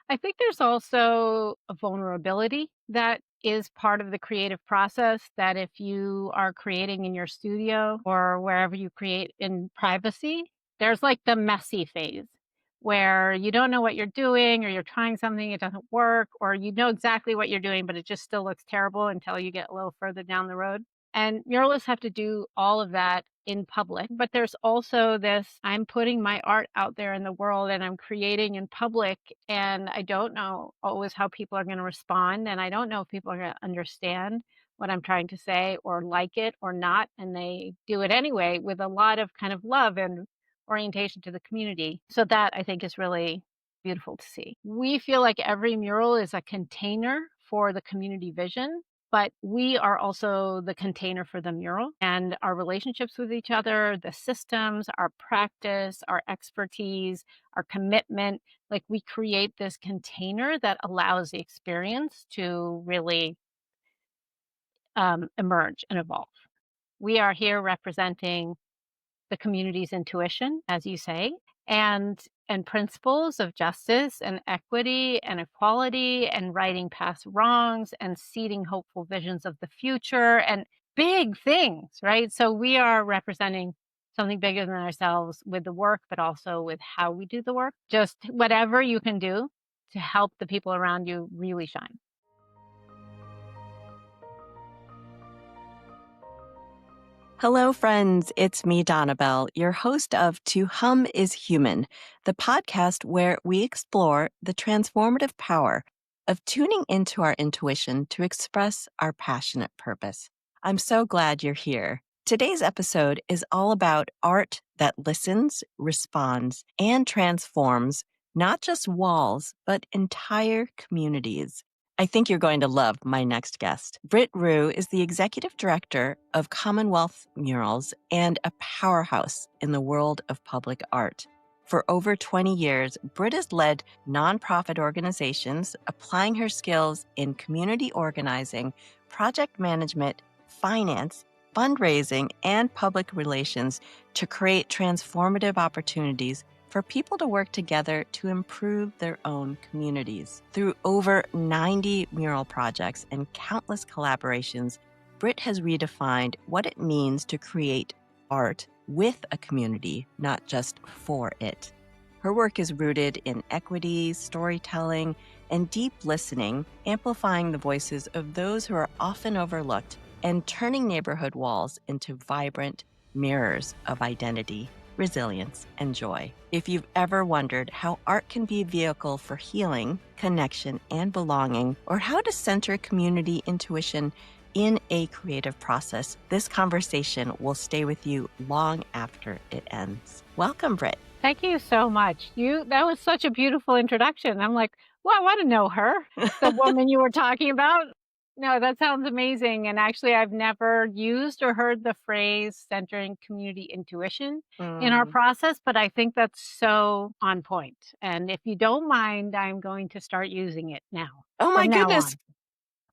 I think there's also a vulnerability that is part of the creative process that if you are creating in your studio or wherever you create in privacy, there's like the messy phase where you don't know what you're doing or you're trying something, it doesn't work, or you know exactly what you're doing, but it just still looks terrible until you get a little further down the road. And muralists have to do all of that in public. But there's also this I'm putting my art out there in the world and I'm creating in public. And I don't know always how people are going to respond. And I don't know if people are going to understand what I'm trying to say or like it or not. And they do it anyway with a lot of kind of love and orientation to the community. So that I think is really beautiful to see. We feel like every mural is a container for the community vision, but we are also the container for the mural and our relationships with each other, the systems, our practice, our expertise, our commitment. Like we create this container that allows the experience to really emerge and evolve. We are here representing the community's intuition, as you say, and principles of justice and equity and equality and righting past wrongs and seeding hopeful visions of the future and big things, right? So we are representing something bigger than ourselves with the work, but also with how we do the work. Just whatever you can do to help the people around you really shine. Hello, friends. It's me, Donnabelle, your host of To Hum is Human, the podcast where we explore the transformative power of tuning into our intuition to express our passionate purpose. I'm so glad you're here. Today's episode is all about art that listens, responds, and transforms not just walls, but entire communities. I think you're going to love my next guest. Britt Ruhe is the executive director of Commonwealth Murals and a powerhouse in the world of public art. For over 20 years, Britt has led nonprofit organizations, applying her skills in community organizing, project management, finance, fundraising, and public relations to create transformative opportunities for people to work together to improve their own communities. Through over 90 mural projects and countless collaborations, Britt has redefined what it means to create art with a community, not just for it. Her work is rooted in equity, storytelling, and deep listening, amplifying the voices of those who are often overlooked and turning neighborhood walls into vibrant mirrors of identity, resilience, and joy. If you've ever wondered how art can be a vehicle for healing, connection, and belonging, or how to center community intuition in a creative process, this conversation will stay with you long after it ends. Welcome, Britt. Thank you so much. That was such a beautiful introduction. I'm like, well, I want to know her, the woman you were talking about. No, that sounds amazing. And actually, I've never used or heard the phrase centering community intuition in our process, but I think that's so on point. And if you don't mind, I'm going to start using it now, Oh my from now goodness. on.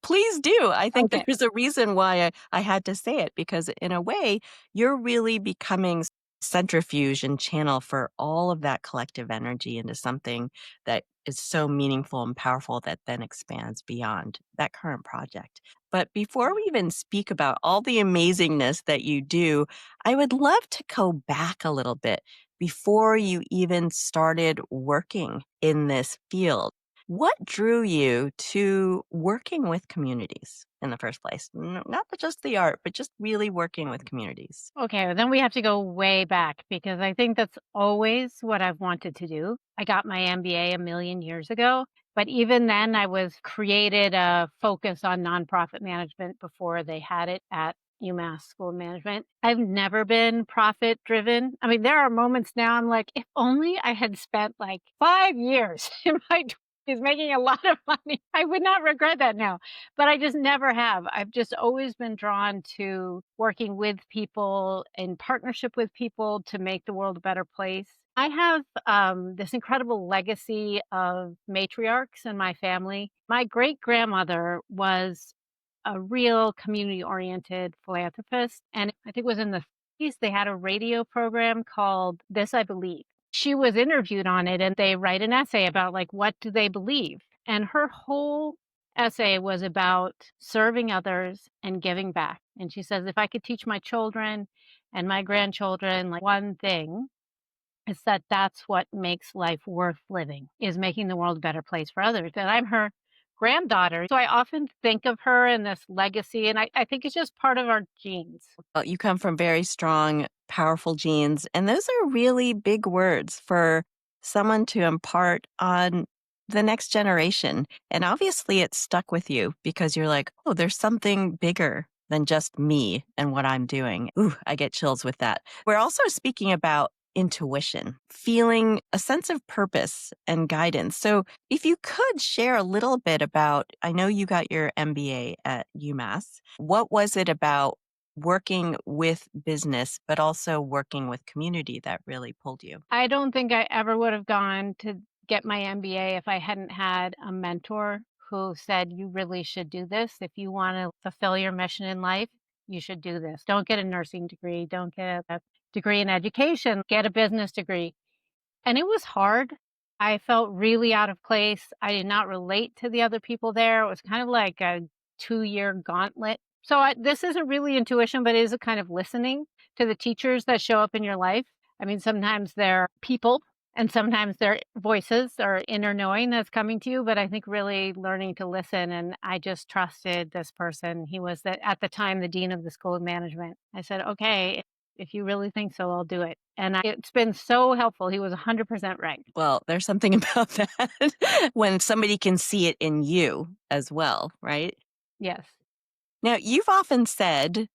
Please do. I think Okay. there's a reason why I had to say it, because in a way, you're really becoming centrifuge and channel for all of that collective energy into something that is so meaningful and powerful that then expands beyond that current project. But before we even speak about all the amazingness that you do, I would love to go back a little bit before you even started working in this field. What drew you to working with communities in the first place? Not just the art, but just really working with communities. Okay, well, then we have to go way back because I think that's always what I've wanted to do. I got my MBA a million years ago, but even then I was created a focus on nonprofit management before they had it at UMass School of Management. I've never been profit driven. I mean, there are moments now I'm like, if only I had spent like 5 years in my 20s making a lot of money, I would not regret that now. But I just never have. I've just always been drawn to working with people in partnership with people to make the world a better place. I have this incredible legacy of matriarchs in my family. My great grandmother was a real community oriented philanthropist. And I think it was in the 50s, they had a radio program called This I Believe. She was interviewed on it and they write an essay about like what do they believe. And her whole essay was about serving others and giving back. And she says, if I could teach my children and my grandchildren like one thing, it's that that's what makes life worth living, is making the world a better place for others. And I'm her granddaughter. So I often think of her and this legacy. And I think it's just part of our genes. Well, you come from very strong, powerful genes, and those are really big words for someone to impart on the next generation. And obviously, it stuck with you because you're like, oh, there's something bigger than just me and what I'm doing. Ooh, I get chills with that. We're also speaking about intuition, feeling a sense of purpose and guidance. So, if you could share a little bit about, I know you got your MBA at UMass. What was it about working with business, but also working with community that really pulled you? I don't think I ever would have gone to get my MBA if I hadn't had a mentor who said, you really should do this. If you want to fulfill your mission in life, you should do this. Don't get a nursing degree. Don't get a degree in education. Get a business degree. And it was hard. I felt really out of place. I did not relate to the other people there. It was kind of like a 2-year gauntlet. So this isn't really intuition, but it is a kind of listening to the teachers that show up in your life. I mean, sometimes they're people and sometimes they're voices or inner knowing that's coming to you. But I think really learning to listen. And I just trusted this person. He was at the time the dean of the School of Management. I said, okay, if you really think so, I'll do it. And it's been so helpful. He was 100% right. Well, there's something about that when somebody can see it in you as well, right? Yes. Now, you've often said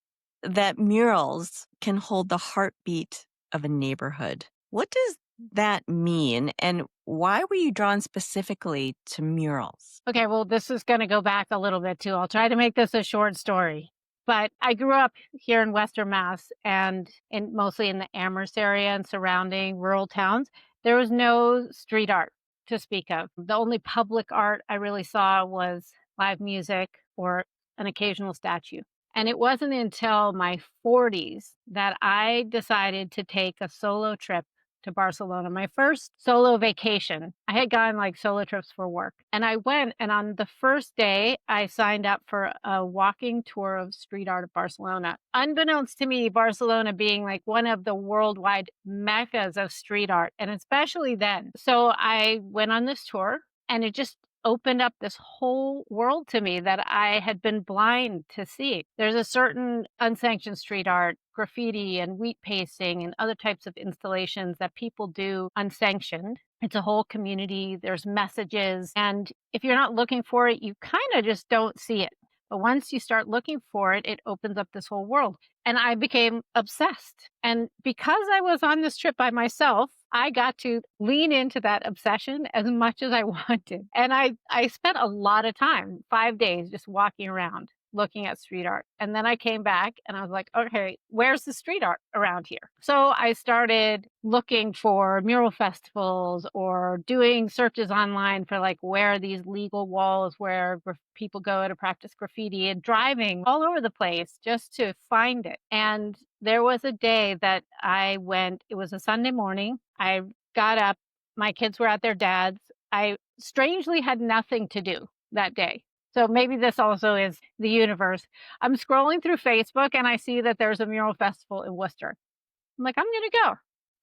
that murals can hold the heartbeat of a neighborhood. What does that mean? And why were you drawn specifically to murals? Okay, well, this is going to go back a little bit too. I'll try to make this a short story. But I grew up here in Western Mass and mostly in the Amherst area and surrounding rural towns. There was no street art to speak of. The only public art I really saw was live music or an occasional statue. And it wasn't until my 40s that I decided to take a solo trip to Barcelona, my first solo vacation. I had gone like solo trips for work. And I went, and on the first day, I signed up for a walking tour of street art of Barcelona. Unbeknownst to me, Barcelona being like one of the worldwide meccas of street art, and especially then. So I went on this tour, and it just opened up this whole world to me that I had been blind to see. There's a certain unsanctioned street art, graffiti and wheat pasting and other types of installations that people do unsanctioned. It's a whole community. There's messages. And if you're not looking for it, you kind of just don't see it. But once you start looking for it, it opens up this whole world. And I became obsessed. And because I was on this trip by myself, I got to lean into that obsession as much as I wanted. And I spent a lot of time, 5 days, just walking around looking at street art. And then I came back and I was like, okay, where's the street art around here? So I started looking for mural festivals or doing searches online for like where are these legal walls where people go to practice graffiti, and driving all over the place just to find it. And there was a day that I went, it was a Sunday morning. I got up, my kids were at their dad's. I strangely had nothing to do that day. So maybe this also is the universe. I'm scrolling through Facebook and I see that there's a mural festival in Worcester. I'm like, I'm going to go.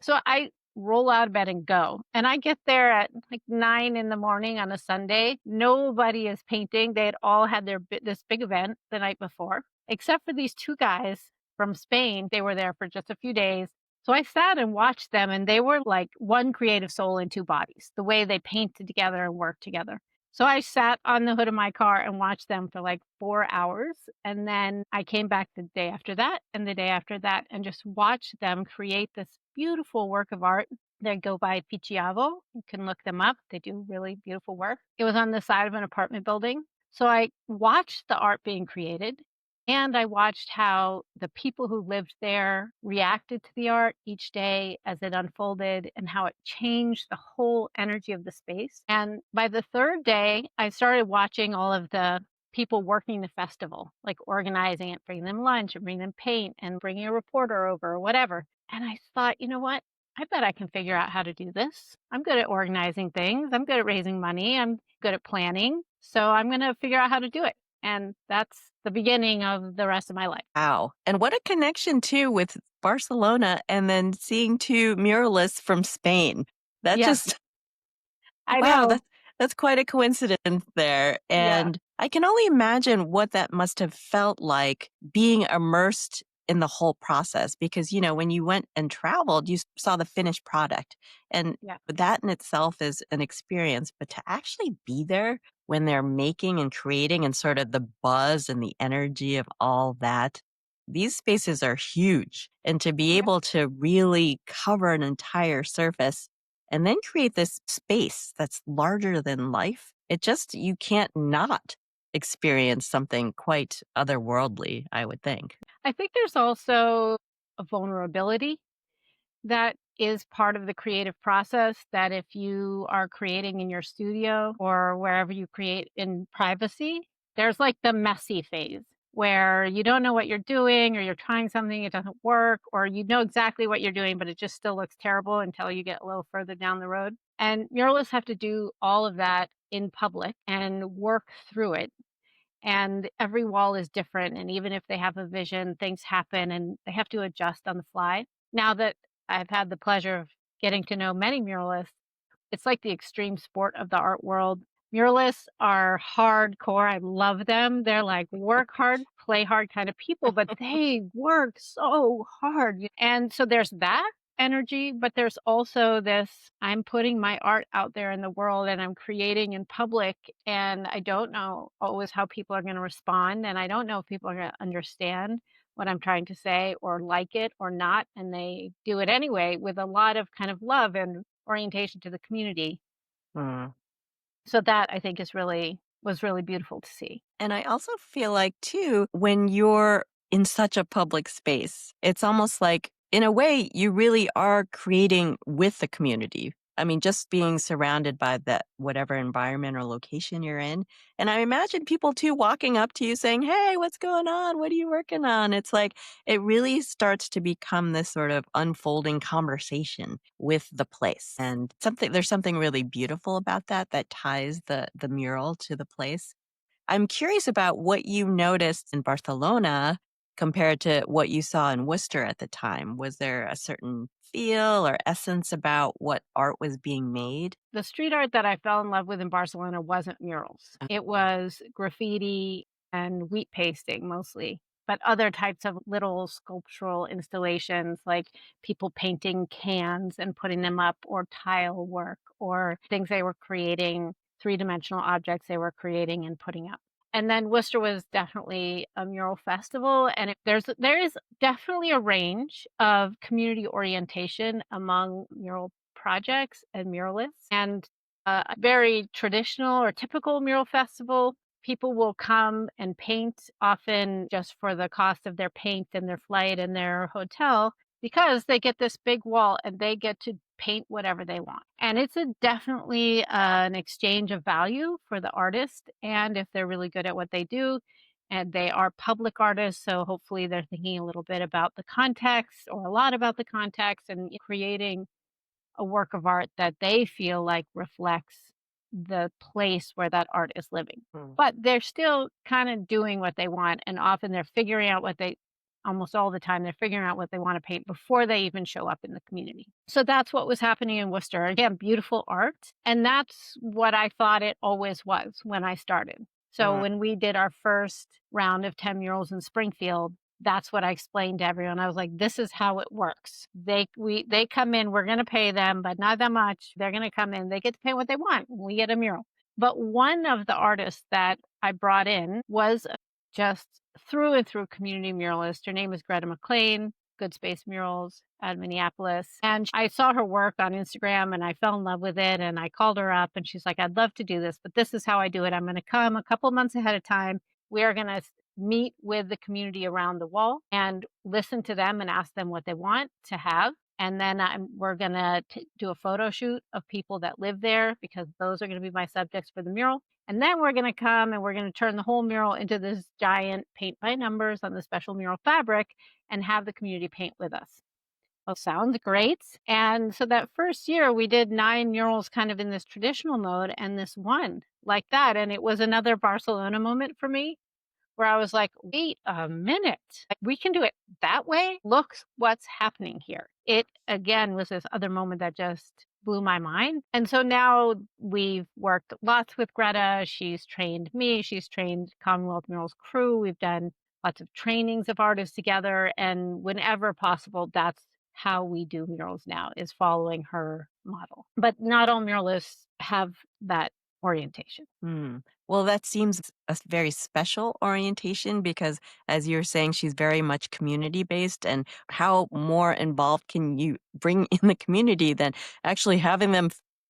So I roll out of bed and go. And I get there at like 9 in the morning on a Sunday. Nobody is painting. They had all had this big event the night before, except for these two guys from Spain. They were there for just a few days. So I sat and watched them, and they were like one creative soul in two bodies, the way they painted together and worked together. So I sat on the hood of my car and watched them for like 4 hours. And then I came back the day after that and the day after that and just watched them create this beautiful work of art. They go by Picciavo. You can look them up. They do really beautiful work. It was on the side of an apartment building. So I watched the art being created. And I watched how the people who lived there reacted to the art each day as it unfolded and how it changed the whole energy of the space. And by the third day, I started watching all of the people working the festival, like organizing it, bringing them lunch and bringing them paint and bringing a reporter over or whatever. And I thought, you know what? I bet I can figure out how to do this. I'm good at organizing things. I'm good at raising money. I'm good at planning. So I'm going to figure out how to do it. And that's the beginning of the rest of my life. Wow. And what a connection too with Barcelona and then seeing two muralists from Spain. That Yes, just I wow, know. that's quite a coincidence there. Yeah. And I can only imagine what that must have felt like being immersed in the whole process because when you went and traveled, you saw the finished product. And Yeah. that in itself is an experience, but to actually be there when they're making and creating and sort of the buzz and the energy of all that, these spaces are huge. And to be Yeah. able to really cover an entire surface and then create this space that's larger than life. You can't not experience something quite otherworldly, I would think. I think there's also a vulnerability that is part of the creative process that if you are creating in your studio or wherever you create in privacy, there's like the messy phase where you don't know what you're doing or you're trying something, it doesn't work, or you know exactly what you're doing, but it just still looks terrible until you get a little further down the road. And muralists have to do all of that in public and work through it, and every wall is different, and even if they have a vision, things happen and they have to adjust on the fly. Now that I've had the pleasure of getting to know many muralists, it's like the extreme sport of the art world. Muralists are hardcore. I love them. They're like work hard, play hard kind of people, but they work so hard. And so there's that energy, but there's also this I'm putting my art out there in the world and I'm creating in public. And I don't know always how people are going to respond. And I don't know if people are going to understand what I'm trying to say or like it or not. And they do it anyway with a lot of kind of love and orientation to the community. Mm. So that I think is really was really beautiful to see. And I also feel like, too, when you're in such a public space, it's almost like, in a way, you really are creating with the community. I mean, just being surrounded by that, whatever environment or location you're in. And I imagine people, too, walking up to you saying, "Hey, what's going on? What are you working on?" It's like it really starts to become this sort of unfolding conversation with the place. And there's something really beautiful about that ties the mural to the place. I'm curious about what you noticed in Barcelona compared to what you saw in Worcester at the time. Was there a certain feel or essence about what art was being made? The street art that I fell in love with in Barcelona wasn't murals. It was graffiti and wheat pasting mostly, but other types of little sculptural installations like people painting cans and putting them up, or tile work, or things they were creating, three-dimensional objects they were creating and putting up. And then Worcester was definitely a mural festival, and there is definitely a range of community orientation among mural projects and muralists. And a very traditional or typical mural festival, people will come and paint, often just for the cost of their paint and their flight and their hotel, because they get this big wall and they get to paint whatever they want. And it's a definitely an exchange of value for the artist. And if they're really good at what they do, and they are public artists, so hopefully they're thinking a little bit about the context or a lot about the context and creating a work of art that they feel like reflects the place where that art is living. Mm. But they're still kind of doing what they want, and often they're figuring out what they almost all the time, they're figuring out what they want to paint before they even show up in the community. So that's what was happening in Worcester. Again, beautiful art, and that's what I thought it always was when I started. So Mm. when we did our first round of 10 murals in Springfield, that's what I explained to everyone. I was like, "This is how it works. They come in, we're gonna pay them, but not that much. They're gonna come in, they get to paint what they want. We get a mural." But one of the artists that I brought in was just through and through community muralist. Her name is Greta McLean, Good Space Murals out of Minneapolis. And I saw her work on Instagram and I fell in love with it. And I called her up and she's like, "I'd love to do this, but this is how I do it. I'm going to come a couple months ahead of time. We are going to meet with the community around the wall and listen to them and ask them what they want to have. And then we're going to do a photo shoot of people that live there because those are going to be my subjects for the mural. And then we're going to come and we're going to turn the whole mural into this giant paint by numbers on the special mural fabric and have the community paint with us." Oh, sounds great. And so that first year we did 9 murals kind of in this traditional mode and this one like that. And it was another Barcelona moment for me where I was like, wait a minute, like, we can do it that way. Look what's happening here. It again was this other moment that just blew my mind. And so now we've worked lots with Greta. She's trained me, she's trained Commonwealth Murals crew. We've done lots of trainings of artists together. And whenever possible, that's how we do murals now, is following her model. But not all muralists have that orientation. Hmm. Well, that seems a very special orientation because, as you're saying, she's very much community based. And how more involved can you bring in the community than actually having them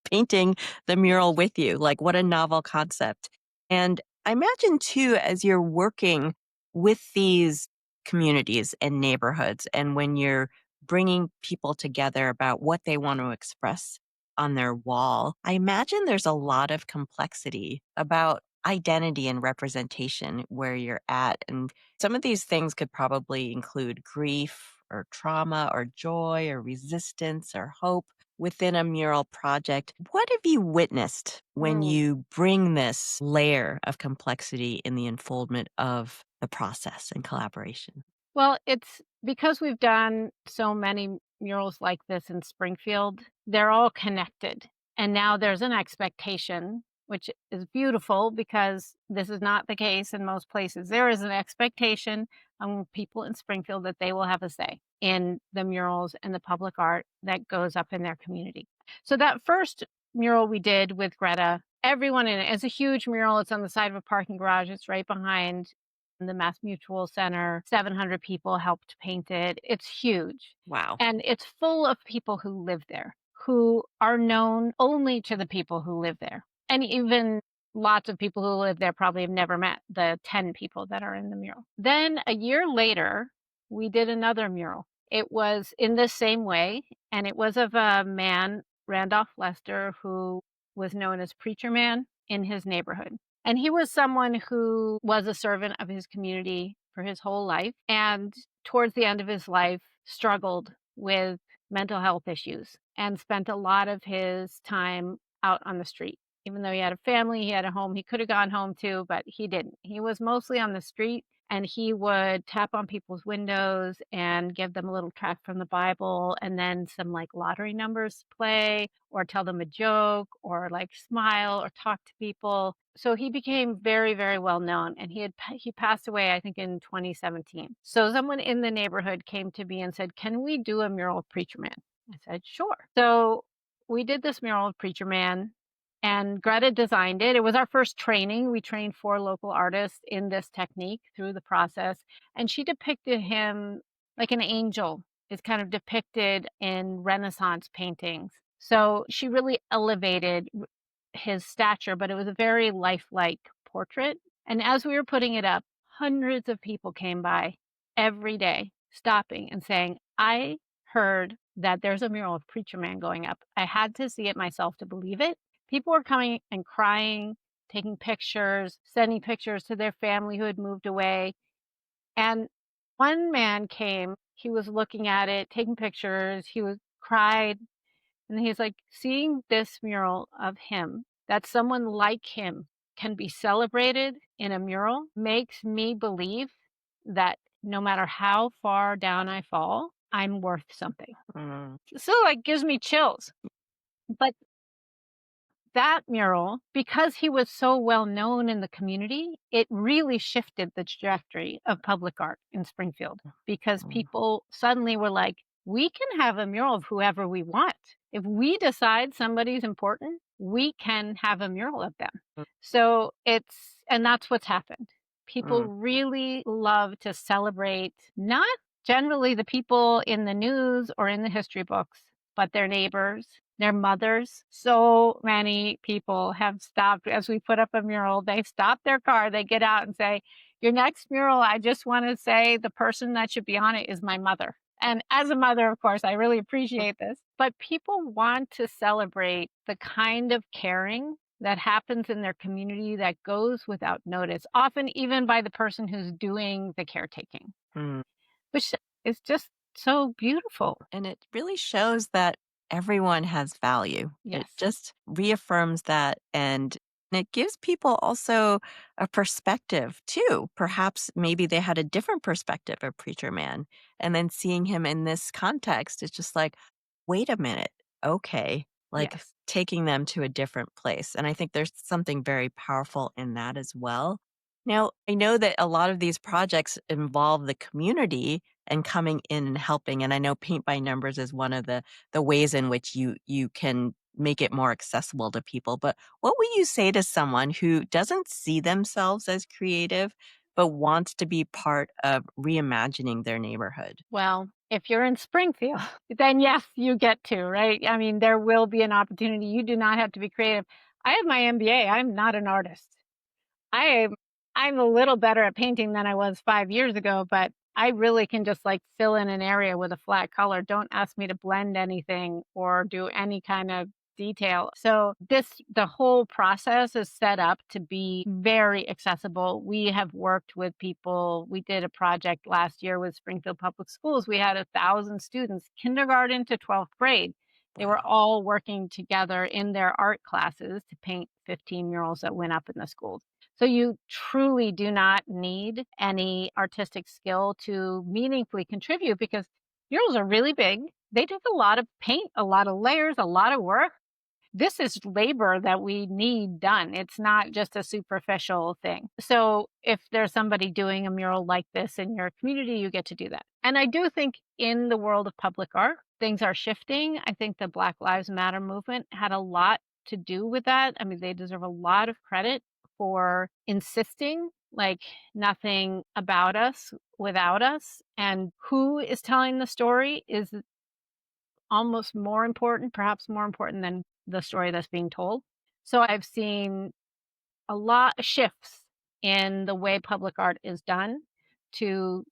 painting the mural with you? Like, what a novel concept. And I imagine, too, as you're working with these communities and neighborhoods, and when you're bringing people together about what they want to express on their wall, I imagine there's a lot of complexity about identity and representation where you're at. And some of these things could probably include grief or trauma or joy or resistance or hope within a mural project. What have you witnessed when you bring this layer of complexity in the unfoldment of the process and collaboration? Well, it's because we've done so many murals like this in Springfield, they're all connected. And now there's an expectation, which is beautiful because this is not the case in most places. There is an expectation on people in Springfield that they will have a say in the murals and the public art that goes up in their community. So that first mural we did with Greta, everyone in it, it's a huge mural. It's on the side of a parking garage. It's right behind the Mass Mutual Center. 700 people helped paint it. It's huge. Wow. And it's full of people who live there, who are known only to the people who live there. And even lots of people who live there probably have never met the 10 people that are in the mural. Then a year later, we did another mural. It was in the same way, and it was of a man, Randolph Lester, who was known as Preacher Man in his neighborhood. And he was someone who was a servant of his community for his whole life, and towards the end of his life struggled with mental health issues and spent a lot of his time out on the street. Even though he had a family, he had a home he could have gone home to, but he didn't. He was mostly on the street, and he would tap on people's windows and give them a little tract from the Bible and then some like lottery numbers to play, or tell them a joke, or like smile or talk to people. So he became very, very well known, and he passed away, I think, in 2017. So someone in the neighborhood came to me and said, "Can we do a mural of Preacher Man?" I said, "Sure." So we did this mural of Preacher Man, and Greta designed it. It was our first training. We trained 4 local artists in this technique through the process, and she depicted him like an angel is kind of depicted in Renaissance paintings. So she really elevated his stature, but it was a very lifelike portrait. And as we were putting it up, hundreds of people came by every day, stopping and saying, "I heard that there's a mural of Preacher Man going up. I had to see it myself to believe it." People were coming and crying, taking pictures, sending pictures to their family who had moved away. And one man came, he was looking at it, taking pictures, he was cried, and he's like, "Seeing this mural of him, that someone like him can be celebrated in a mural, makes me believe that no matter how far down I fall, I'm worth something." Mm, So like gives me chills. But that mural, because he was so well known in the community, it really shifted the trajectory of public art in Springfield, because mm, people suddenly were like, we can have a mural of whoever we want. If we decide somebody's important, we can have a mural of them. So and that's what's happened. People mm, really love to celebrate not generally the people in the news or in the history books, but their neighbors, their mothers. So many people have stopped as we put up a mural. They stop their car, they get out and say, "Your next mural, I just want to say the person that should be on it is my mother." And as a mother, of course, I really appreciate this. But people want to celebrate the kind of caring that happens in their community that goes without notice, often even by the person who's doing the caretaking, mm. which is just so beautiful. And it really shows that everyone has value. It Yes. just reaffirms that, and it gives people also a perspective too. Perhaps maybe they had a different perspective of Preacher Man. And then seeing him in this context, it's just like, wait a minute. Okay. Like Yes. taking them to a different place. And I think there's something very powerful in that as well. Now, I know that a lot of these projects involve the community and coming in and helping. And I know Paint by Numbers is one of the ways in which you can make it more accessible to people. But what would you say to someone who doesn't see themselves as creative but wants to be part of reimagining their neighborhood? Well, if you're in Springfield, then yes, you get to, right? I mean, there will be an opportunity. You do not have to be creative. I have my MBA. I'm not an artist. I am I'm a little better at painting than I was 5 years ago, but I really can just, like, fill in an area with a flat color. Don't ask me to blend anything or do any kind of detail. So, the whole process is set up to be very accessible. We have worked with people. We did a project last year with Springfield Public Schools. We had 1,000 students, kindergarten to 12th grade. They were Wow. all working together in their art classes to paint 15 murals that went up in the schools. So you truly do not need any artistic skill to meaningfully contribute because murals are really big. They take a lot of paint, a lot of layers, a lot of work. This is labor that we need done. It's not just a superficial thing. So if there's somebody doing a mural like this in your community, you get to do that. And I do think in the world of public art, things are shifting. I think the Black Lives Matter movement had a lot to do with that. I mean, they deserve a lot of credit for insisting like nothing about us without us. And who is telling the story is almost more important, perhaps more important than the story that's being told. So I've seen a lot of shifts in the way public art is done to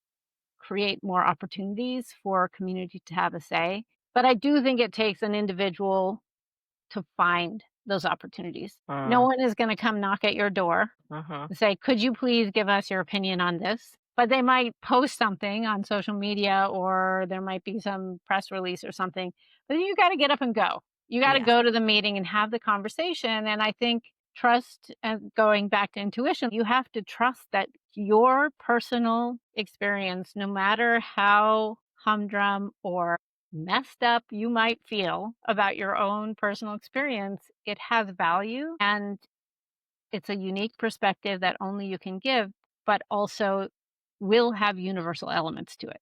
create more opportunities for community to have a say. But I do think it takes an individual to find those opportunities. No Uh, one is going to come knock at your door uh-huh. and say, "Could you please give us your opinion on this?" But they might post something on social media or there might be some press release or something. But you got to get up and go. You got to Yes. go to the meeting and have the conversation. And I think trust, and going back to intuition, you have to trust that your personal experience, no matter how humdrum or messed up you might feel about your own personal experience, it has value and it's a unique perspective that only you can give, but also will have universal elements to it.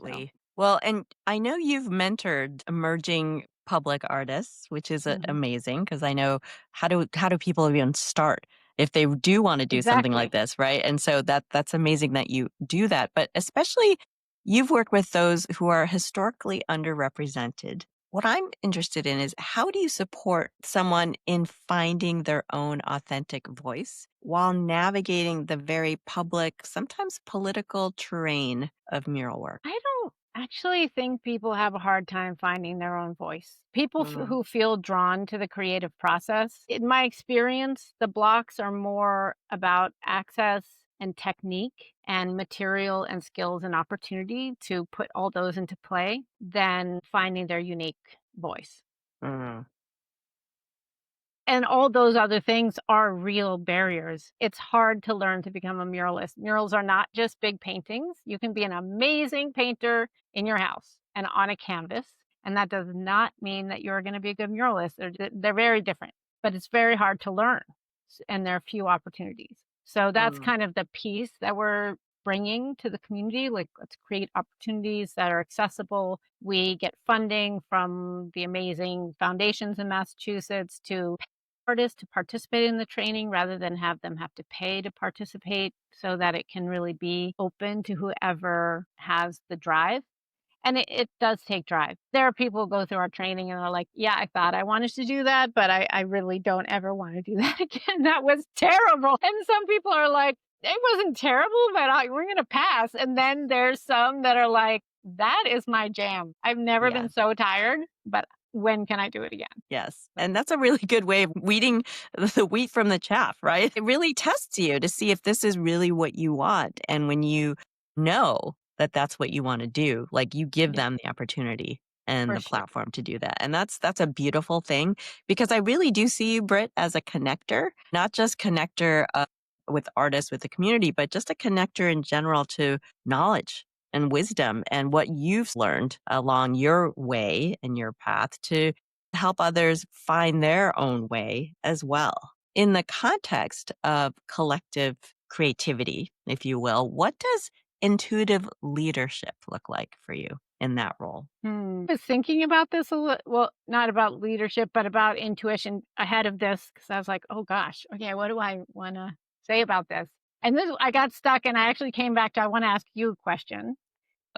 So, Absolutely. Well, and I know you've mentored emerging public artists, which is mhm. amazing because I know how do people even start if they do want to do something like Exactly. this, right? And so that's amazing that you do that. But especially you've worked with those who are historically underrepresented. What I'm interested in is how do you support someone in finding their own authentic voice while navigating the very public, sometimes political terrain of mural work? I don't actually think people have a hard time finding their own voice. People Mm, who feel drawn to the creative process, in my experience, the blocks are more about access and technique and material and skills and opportunity to put all those into play than finding their unique voice. mm, And all those other things are real barriers. It's hard to learn to become a muralist. Murals are not just big paintings. You can be an amazing painter in your house and on a canvas. And that does not mean that you're going to be a good muralist. They're very different, but it's very hard to learn. And there are few opportunities. So that's mm, kind of the piece that we're bringing to the community. Like, let's create opportunities that are accessible. We get funding from the amazing foundations in Massachusetts to artists to participate in the training rather than have them have to pay to participate so that it can really be open to whoever has the drive. And it does take drive. There are people who go through our training and are like, yeah, I thought I wanted to do that, but I really don't ever want to do that again. That was terrible. And some people are like, it wasn't terrible, but we're going to pass. And then there's some that are like, that is my jam. I've never been yes, so tired, but when can I do it again? yes. So, And that's a really good way of weeding the wheat from the chaff, right? It really tests you to see if this is really what you want. And when you know that that's what you want to do. Like you give Yeah, them the opportunity and for the sure. platform to do that. And that's a beautiful thing because I really do see you, Britt, as a connector, not just connector with artists, with the community, but just a connector in general to knowledge and wisdom and what you've learned along your way and your path to help others find their own way as well. In the context of collective creativity, if you will, what does intuitive leadership look like for you in that role? I was thinking about this a little, well, not about leadership, but about intuition ahead of this because I was like, oh gosh, okay, what do I want to say about this? And this, I got stuck and I actually came back to, I want to ask you a question.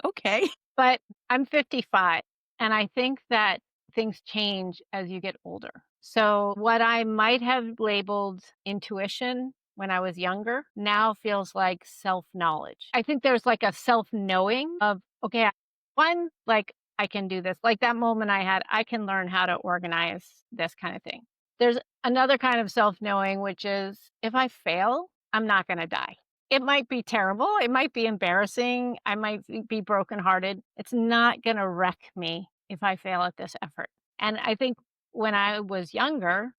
Okay. But I'm 55, and I think that things change as you get older. So, what I might have labeled intuition when I was younger now feels like self knowledge. I think there's like a self knowing of, okay, one, like I can do this. Like that moment I had, I can learn how to organize this kind of thing. There's another kind of self knowing, which is if I fail, I'm not going to die. It might be terrible, it might be embarrassing, I might be brokenhearted. It's not gonna wreck me if I fail at this effort. And I think when I was younger,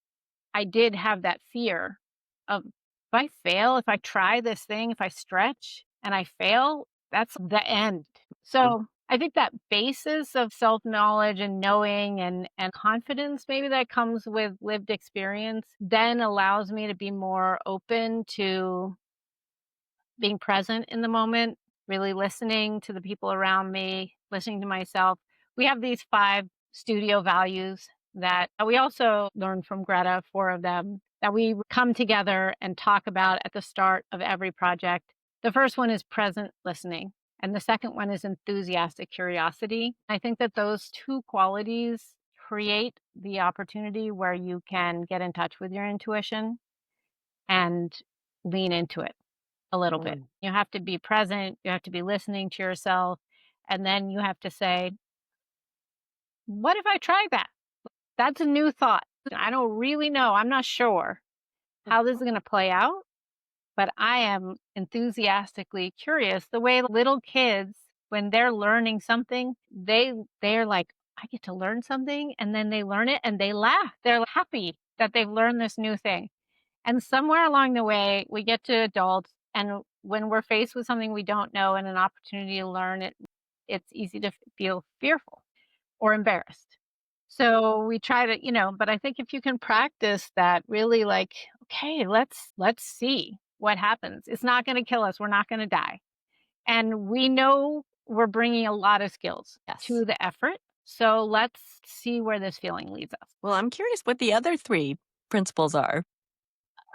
I did have that fear of if I fail, if I try this thing, if I stretch and I fail, that's the end. Mm. So I think that basis of self-knowledge and knowing and confidence maybe that comes with lived experience then allows me to be more open to being present in the moment, really listening to the people around me, listening to myself. We have these 5 studio values that we also learned from Greta, 4 of them, that we come together and talk about at the start of every project. The first one is present listening, and the second one is enthusiastic curiosity. I think that those 2 qualities create the opportunity where you can get in touch with your intuition and lean into it a little bit. Mm. You have to be present, you have to be listening to yourself, and then you have to say, "What if I try that? That's a new thought. I don't really know. I'm not sure how this is gonna play out, but I am enthusiastically curious." The way little kids, when they're learning something, they're like, "I get to learn something," and then they learn it and they laugh. They're happy that they've learned this new thing. And somewhere along the way, we get to adults, and when we're faced with something we don't know and an opportunity to learn it, it's easy to feel fearful or embarrassed. So we try to, but I think if you can practice that, really like, okay, let's see what happens. It's not going to kill us. We're not going to die, and we know we're bringing a lot of skills Yes. to the effort. So let's see where this feeling leads us. Well, I'm curious what the other three principles are.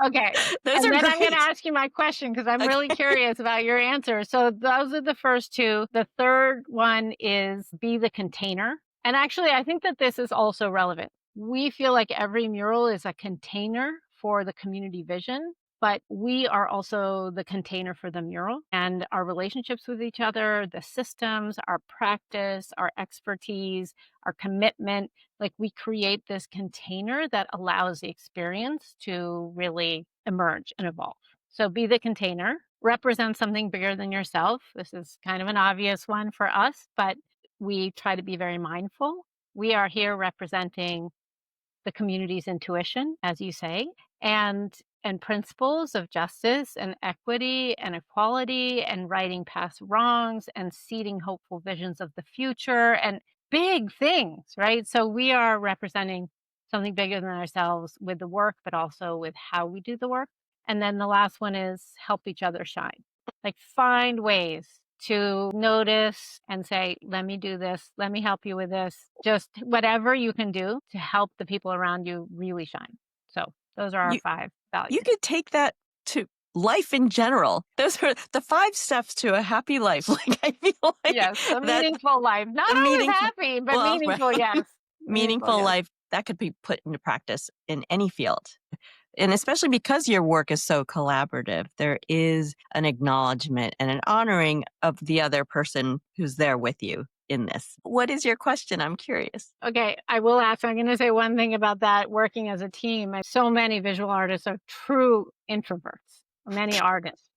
Okay. Those And are then I'm gonna great. ask you my question because I'm really Okay. curious about your answer. So those are the first 2. The third one is be the container. And actually, I think that this is also relevant. We feel like every mural is a container for the community vision, but we are also the container for the mural and our relationships with each other, the systems, our practice, our expertise, our commitment. Like we create this container that allows the experience to really emerge and evolve. So be the container, represent something bigger than yourself. This is kind of an obvious one for us, but we try to be very mindful. We are here representing the community's intuition, as you say, and principles of justice and equity and equality and righting past wrongs and seeding hopeful visions of the future and big things, right? So we are representing something bigger than ourselves with the work, but also with how we do the work. And then the last one is help each other shine. Like find ways to notice and say, let me do this, let me help you with this, just whatever you can do to help the people around you really shine. So those are our You 5 you values. could take that to life in general. Those are the 5 steps to a happy life. Like I feel like Yes, a that meaningful life. Not the always meaningful happy, but well, right. meaningful, yes. Meaningful, Meaningful yes. life that could be put into practice in any field. And especially because your work is so collaborative, there is an acknowledgement and an honoring of the other person who's there with you in this. What is your question? I'm curious. Okay, I will ask. I'm going to say one thing about that working as a team. So many visual artists are true introverts, many artists.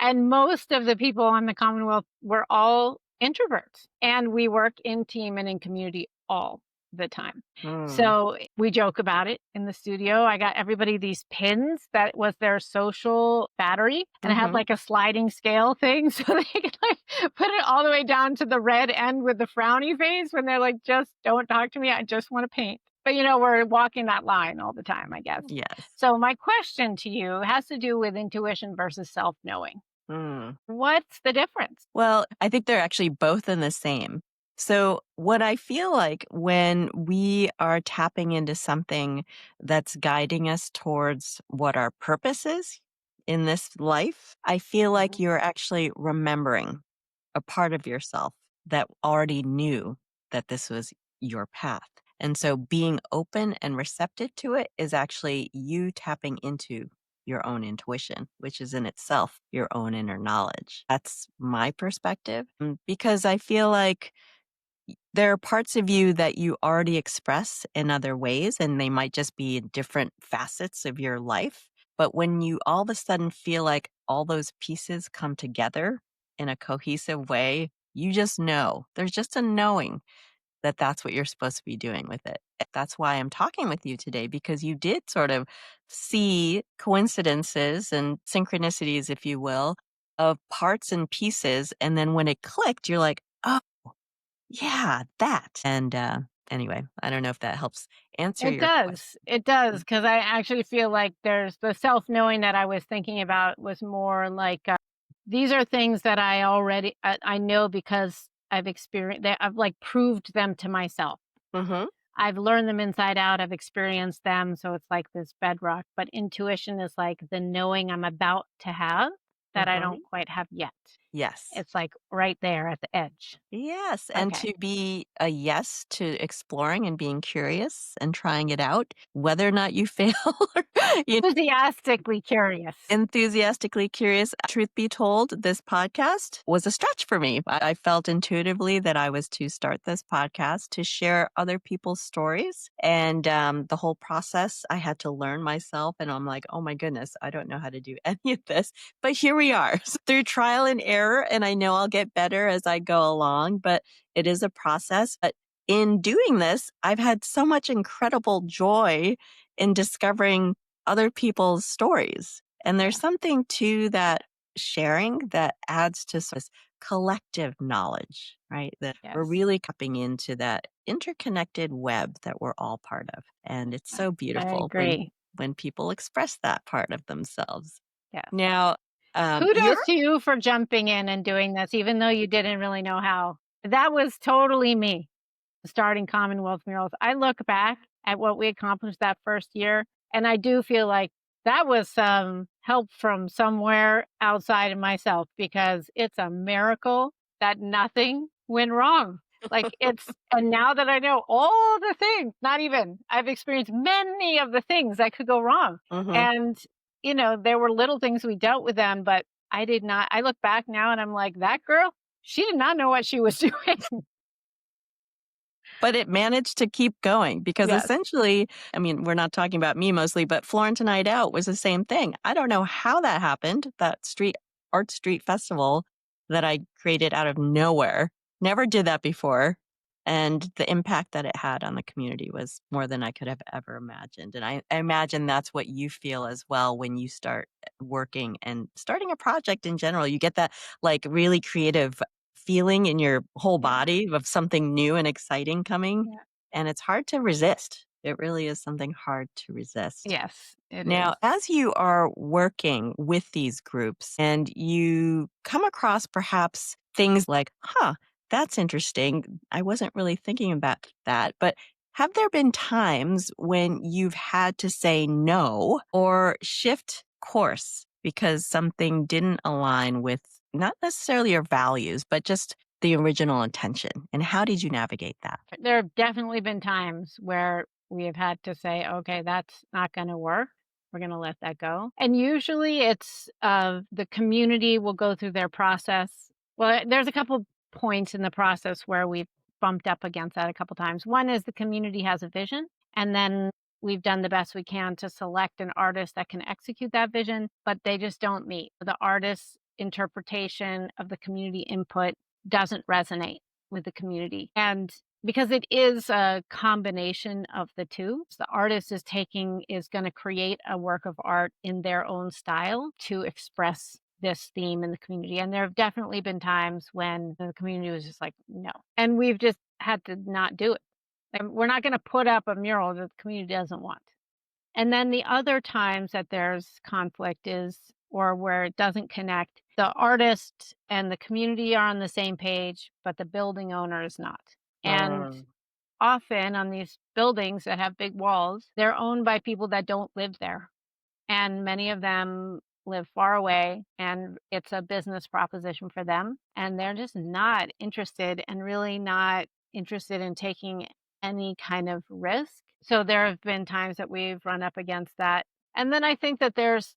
And most of the people on the Commonwealth were all introverts, and we work in team and in community all the time. Mm. So we joke about it in the studio. I got everybody these pins that was their social battery, and it had Mhm. like a sliding scale thing so they could like put it all the way down to the red end with the frowny face when they're like, just don't talk to me. I just want to paint. But we're walking that line all the time, I guess. Yes. So my question to you has to do with intuition versus self-knowing. Mm. What's the difference? Well, I think they're actually both in the same. So, what I feel like when we are tapping into something that's guiding us towards what our purpose is in this life, I feel like Mhm. you're actually remembering a part of yourself that already knew that this was your path. And so being open and receptive to it is actually you tapping into your own intuition, which is in itself your own inner knowledge. That's my perspective because I feel like there are parts of you that you already express in other ways, and they might just be in different facets of your life. But when you all of a sudden feel like all those pieces come together in a cohesive way, you just know. There's just a knowing that that's what you're supposed to be doing with it. That's why I'm talking with you today, because you did sort of see coincidences and synchronicities, if you will, of parts and pieces. And then when it clicked, you're like, oh, yeah, that. And anyway, I don't know if that helps answer It your question. does. It does, because I actually feel like there's the self-knowing that I was thinking about was more like, these are things that I know because I've experienced that I've, like, proved them to myself. Mm-hmm. I've learned them inside out, I've experienced them, so it's like this bedrock, but intuition is like the knowing I'm about to have that I Mm-hmm. don't quite have yet. Yes. It's, like, right there at the edge. Yes. And Okay. to be a yes to exploring and being curious and trying it out, whether or not you fail, you Enthusiastically curious. enthusiastically curious. Truth be told, this podcast was a stretch for me. I felt intuitively that I was to start this podcast to share other people's stories. And the whole process, I had to learn myself. And I'm like, oh my goodness, I don't know how to do any of this. But here we are through trial and error. And I know I'll get better as I go along, but it is a process. But in doing this, I've had so much incredible joy in discovering other people's stories. And there's Yeah. something to that sharing that adds to this collective knowledge, right? That we're Yes. really tapping into that interconnected web that we're all part of. And it's I so I beautiful agree. when people express that part of themselves. Yes. Now, you're Kudos to you for jumping in and doing this, even though you didn't really know how. That was totally me, starting Commonwealth Murals. I look back at what we accomplished that first year, and I do feel like that was some help from somewhere outside of myself because it's a miracle that nothing went wrong. And now that I know all the things, not even, I've experienced many of the things that could go wrong. Mhm. And, there were little things we dealt with them, but I did not. I look back now and I'm like, that girl, she did not know what she was doing. But it managed to keep going because Yes. essentially, I mean, we're not talking about me mostly, but Florence Night Out was the same thing. I don't know how that happened, that art street festival that I created out of nowhere. Never did that before. And the impact that it had on the community was more than I could have ever imagined. And I imagine that's what you feel as well when you start working and starting a project in general. You get that like really creative feeling in your whole Yeah. body of something new and exciting coming, Yeah. and it's hard to resist. It really is something hard to resist. Yes, it Now, is. as you are working with these groups and you come across perhaps things like, huh, that's interesting. I wasn't really thinking about that. But have there been times when you've had to say no or shift course because something didn't align with not necessarily your values, but just the original intention? And how did you navigate that? There have definitely been times where we have had to say, "Okay, that's not gonna work. We're gonna let that go." And usually it's, the community will go through their process. Well, there's a couple points in the process where we've bumped up against that a couple times. One is the community has a vision, and then we've done the best we can to select an artist that can execute that vision, but they just don't meet. The artists interpretation of the community input doesn't resonate with the community. And because it is a combination of the two, the artist is going to create a work of art in their own style to express this theme in the community. And there have definitely been times when the community was just like, no. And we've just had to not do it. And we're not going to put up a mural that the community doesn't want. And then the other times that there's conflict is, or where it doesn't connect, the artist and the community are on the same page, but the building owner is not. And Mm. often on these buildings that have big walls, they're owned by people that don't live there. And many of them live far away, and it's a business proposition for them. And they're just not interested, and really not interested in taking any kind of risk. So there have been times that we've run up against that. And then I think that there's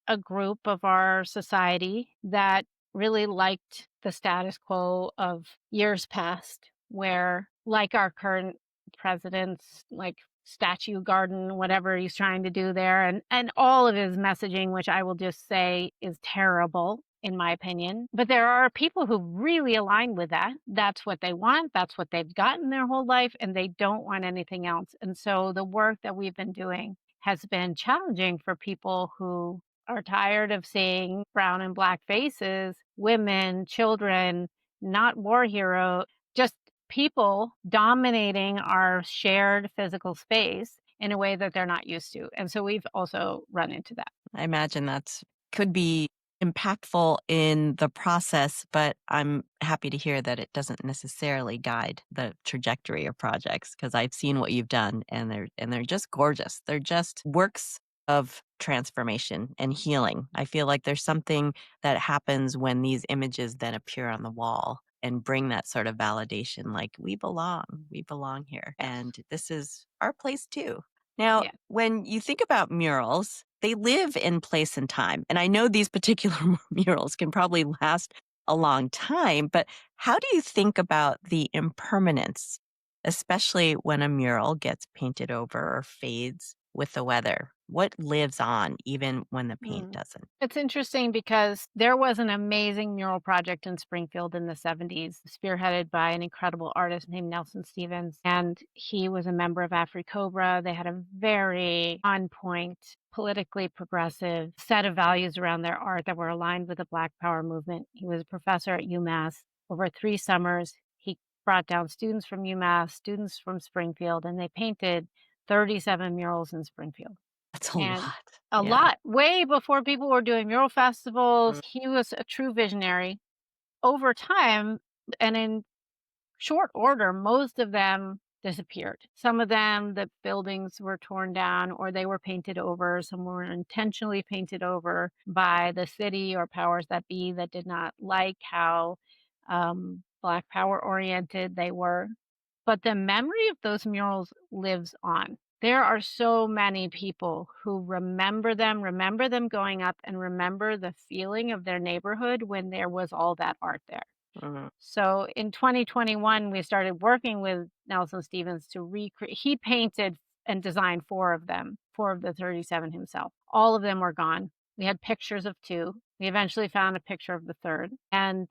a group of our society that really liked the status quo of years past, where, like our current president's like statue garden, whatever he's trying to do there, and all of his messaging, which I will just say is terrible in my opinion. But there are people who really align with that. That's what they want. That's what they've gotten their whole life, and they don't want anything else. And so the work that we've been doing has been challenging for people who are tired of seeing brown and black faces, women, children, not war hero, just people dominating our shared physical space in a way that they're not used to. And so we've also run into that. I imagine could be impactful in the process, but I'm happy to hear that it doesn't necessarily guide the trajectory of projects, because I've seen what you've done, and they're just gorgeous. They're just works of transformation and healing. I feel like there's something that happens when these images then appear on the wall and bring that sort of validation, like we belong here, Yes. and this is our place too. Now, Yeah. when you think about murals, they live in place and time. And I know these particular murals can probably last a long time, but how do you think about the impermanence, especially when a mural gets painted over or fades with the weather? What lives on even when the paint Mm. doesn't? It's interesting because there was an amazing mural project in Springfield in the 70s, spearheaded by an incredible artist named Nelson Stevens. And he was a member of AfriCobra. They had a very on point, politically progressive set of values around their art that were aligned with the Black Power movement. He was a professor at UMass. Over 3 summers, he brought down students from UMass, students from Springfield, and they painted 37 murals in Springfield. That's a And lot. a Yeah. lot, way before people were doing mural festivals. Mm. He was a true visionary. Over time, and in short order, most of them disappeared. Some of them, the buildings were torn down or they were painted over. Some were intentionally painted over by the city or powers that be that did not like how Black Power oriented they were. But the memory of those murals lives on. There are so many people who remember them going up, and remember the feeling of their neighborhood when there was all that art there. Mhm. So in 2021, we started working with Nelson Stevens to recreate. He painted and designed 4 of them, 4 of the 37 himself. All of them were gone. We had pictures of 2. We eventually found a picture of the third. And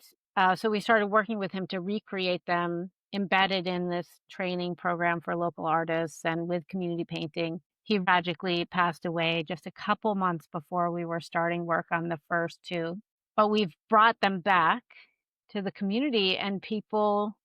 so we started working with him to recreate them, embedded in this training program for local artists and with community painting. He tragically passed away just a couple months before we were starting work on the first 2. But we've brought them back to the community, and people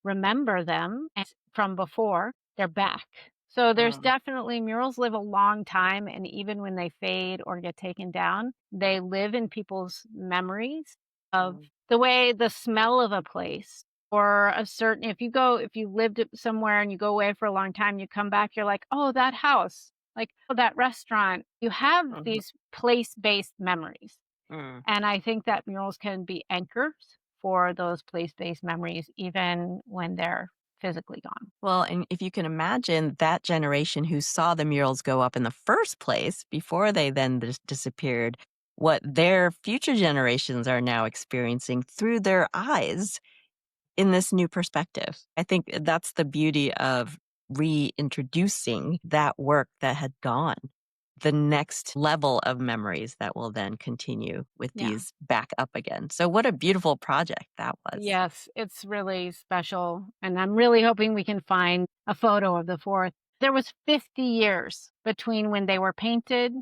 remember them from before. They're back. So there's Mm. definitely murals live a long time, and even when they fade or get taken down, they live in people's memories of Mm. the way the smell of a place, or a certain, if you lived somewhere and you go away for a long time, you come back, you're like, oh, that house, like, oh, that restaurant. You have Mhm. these place-based memories. Mm. And I think that murals can be anchors for those place-based memories, even when they're physically gone. Well, and if you can imagine that generation who saw the murals go up in the first place before they then disappeared, what their future generations are now experiencing through their eyes in this new perspective. I think that's the beauty of reintroducing that work that had gone. the next level of memories that will then continue with Yeah. these back up again. So what a beautiful project that was. Yes, it's really special, and I'm really hoping we can find a photo of the 4th. There was 50 years between when they were painted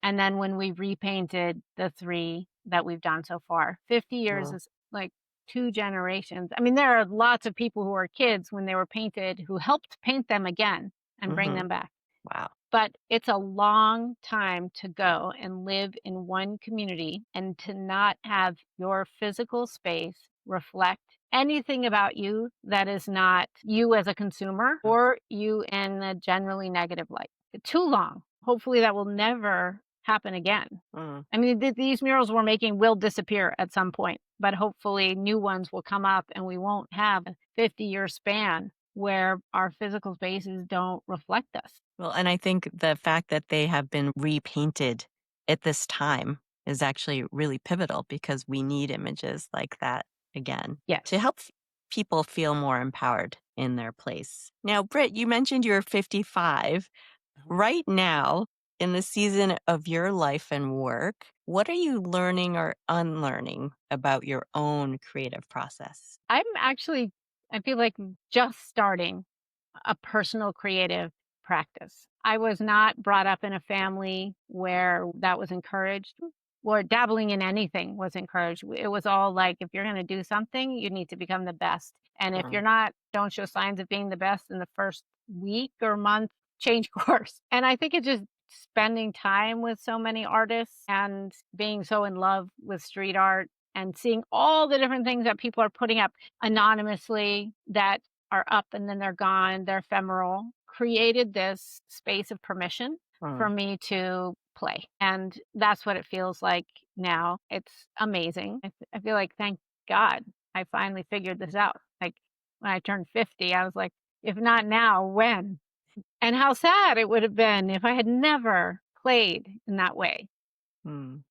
and then when we repainted the 3 that we've done so far. 50 years Wow. is like 2 generations. I mean, there are lots of people who were kids when they were painted who helped paint them again and bring Hmm. them back. Wow. But it's a long time to go and live in one community and to not have your physical space reflect anything about you that is not you as a consumer or you in a generally negative light. Too long. Hopefully, that will never happen again. Mm. I mean, these murals we're making will disappear at some point, but hopefully, new ones will come up and we won't have a 50-year span where our physical spaces don't reflect us. Well, and I think the fact that they have been repainted at this time is actually really pivotal because we need images like that again to Yes. help people feel more empowered in their place. Now, Britt, you mentioned you're 55. Right now, in the season of your life and work, what are you learning or unlearning about your own creative process? I'm actually, I feel like just starting a personal creative practice. I was not brought up in a family where that was encouraged or dabbling in anything was encouraged. It was all like, if you're going to do something, you need to become the best. And if you're Mm, not, don't show signs of being the best in the first week or month, change course. And I think it's just spending time with so many artists and being so in love with street art and seeing all the different things that people are putting up anonymously that are up and then they're gone, they're ephemeral, created this space of permission for mm, me to play. And that's what it feels like now. It's amazing. I feel like, thank God, I finally figured this out. Like when I turned 50, I was like, if not now, when? And how sad it would have been if I had never played in that way. mm.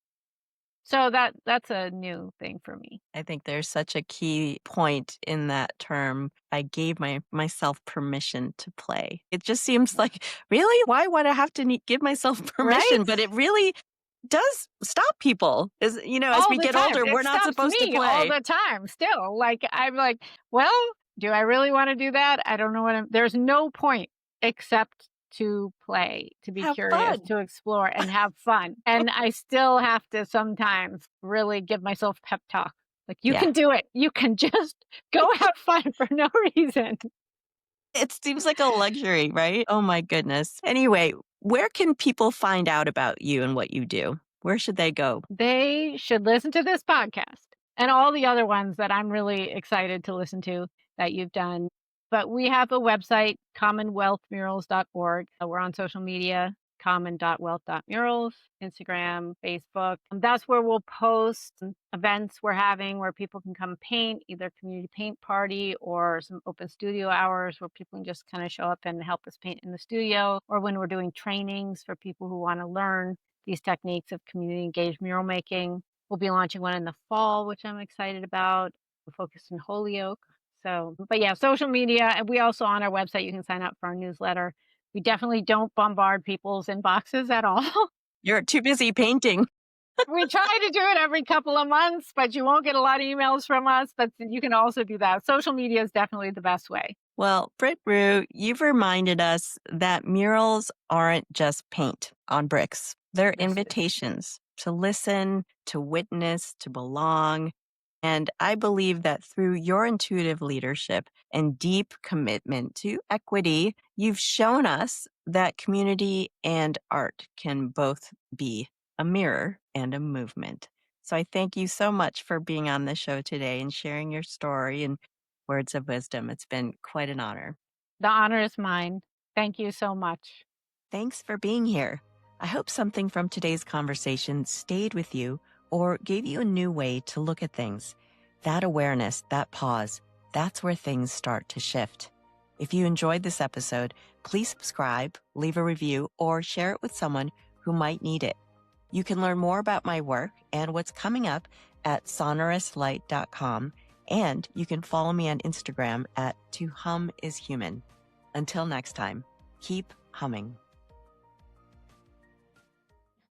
So that's a new thing for me. I think there's such a key point in that term. I gave myself permission to play. It just seems Yeah. like, really? Why would I have to give myself Right? permission? But it really does stop people. As All we the get time. older, It we're not stops supposed to me all play. the time still. Like, I'm like, "Well, do I really wanna do that? I don't know what I'm." There's no point except to play, to be Have curious, fun. to explore, and have fun. And I still have to sometimes really give myself pep talk. Like, "You Yeah. can do it. You can just go have fun for no reason." It seems like a luxury, right? Oh my goodness. Anyway, where can people find out about you and what you do? Where should they go? They should listen to this podcast and all the other ones that I'm really excited to listen to that you've done. But we have a website, commonwealthmurals.org. We're on social media, common.wealth.murals, Instagram, Facebook. And that's where we'll post events we're having where people can come paint, either community paint party or some open studio hours where people can just kind of show up and help us paint in the studio, or when we're doing trainings for people who want to learn these techniques of community engaged mural making. We'll be launching one in the fall, which I'm excited about. We're focused in Holyoke. So, but yeah, social media. And we also on our website, you can sign up for our newsletter. We definitely don't bombard people's inboxes at all. You're too busy painting. We try to do it every couple of months, but you won't get a lot of emails from us. But you can also do that. Social media is definitely the best way. Well, Britt Ruhe, you've reminded us that murals aren't just paint on bricks. They're This is invitations to listen, to witness, to belong. And I believe that through your intuitive leadership and deep commitment to equity, you've shown us that community and art can both be a mirror and a movement. So I thank you so much for being on the show today and sharing your story and words of wisdom. It's been quite an honor. the honor is mine. Thank you so much. Thanks for being here. I hope something from today's conversation stayed with you or gave you a new way to look at things. That awareness, that pause, that's where things start to shift. If you enjoyed this episode, please subscribe, leave a review, or share it with someone who might need it. You can learn more about my work and what's coming up at sonorouslight.com, and you can follow me on Instagram at @tohumIsHuman. Until next time, keep humming.